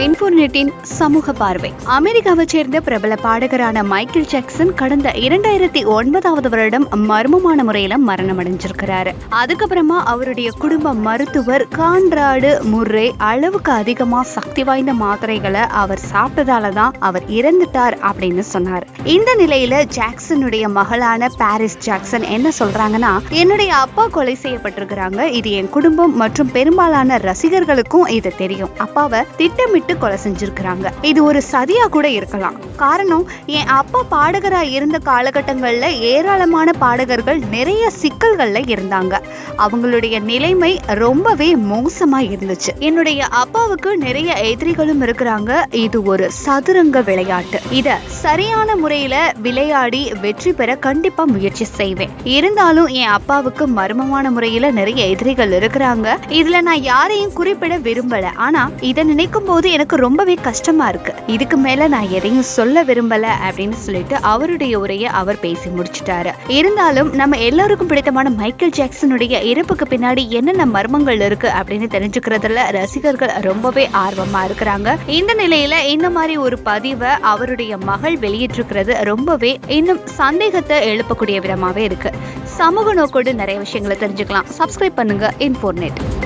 இன்ஃபோநெட்டின் சமூக பார்வை. அமெரிக்காவை சேர்ந்த பிரபல பாடகரான மைக்கேல் ஜாக்சன் கடந்த 2009 வருடம் மர்மமான முறையில மரணம் அடைஞ்சிருக்கிறாரு. அதுக்கப்புறமா அவருடைய குடும்ப மருத்துவர் கான்ராடு முர்ரே அளவுக்கு அதிகமா சக்தி வாய்ந்த மாத்திரைகளை அவர் சாப்பிட்டதாலதான் அவர் இறந்துட்டார் அப்படின்னு சொன்னார். இந்த நிலையில ஜாக்சனுடைய மகளான பாரிஸ் ஜாக்சன் என்ன சொல்றாங்கன்னா, என்னுடைய அப்பா கொலை செய்யப்பட்டிருக்கிறாங்க. இது என் குடும்பம் மற்றும் பெரும்பாலான ரசிகர்களுக்கும் இது தெரியும். அப்பாவை திட்டமிட்டு கொலை செஞ்சிருக்கிறாங்க. இது ஒரு சதியா கூட இருக்கலாம். காரணம், என் அப்பா பாடகரா இருந்த காலகட்டங்கள்ல ஏராளமான பாடகர்கள் நிறைய சிக்கல்கள்ல இருந்தாங்க. அவங்களுடைய நிலைமை ரொம்பவே மோசமா இருந்துச்சு. என்னுடைய அப்பாவுக்கு நிறைய எதிரிகளும் இருக்கிறாங்க. இது ஒரு சதுரங்க விளையாட்டு. இத சரியான முறையில விளையாடி வெற்றி பெற கண்டிப்பா முயற்சி செய்வேன். இருந்தாலும் என் அப்பாவுக்கு மர்மமான முறையில நிறைய எதிரிகள் இருக்கிறாங்க. இதுல நான் யாரையும் குறிப்பிட விரும்பல. ஆனா இதை நினைக்கும் போது எனக்கு ரொம்பவே கஷ்டமா இருக்கு. இதுக்கு மேல நான் எதையும் சொல்ல விரும்பல அப்படின்னு சொல்லிட்டு அவருடைய உரையை அவர் பேசி முடிச்சிட்டாரு. இருந்தாலும் நம்ம எல்லாருக்கும் பிடித்தமான மைக்கேல் ஜாக்சனுடைய இறப்புக்கு பின்னாடி என்னென்ன மர்மங்கள் இருக்கு அப்படின்னு தெரிஞ்சுக்கிறதுல ரசிகர்கள் ரொம்பவே ஆர்வமா இருக்கிறாங்க. இந்த நிலையில இந்த மாதிரி ஒரு பதிவை அவருடைய மகள் வெளியிட்டிருக்கிறது ரொம்பவே இன்னும் சந்தேகத்தை எழுப்பக்கூடிய விதமாவே இருக்கு. சமூக நோக்கோடு நிறைய விஷயங்களை தெரிஞ்சுக்கலாம். சப்ஸ்கிரைப் பண்ணுங்க இன்ஃபோநெட்.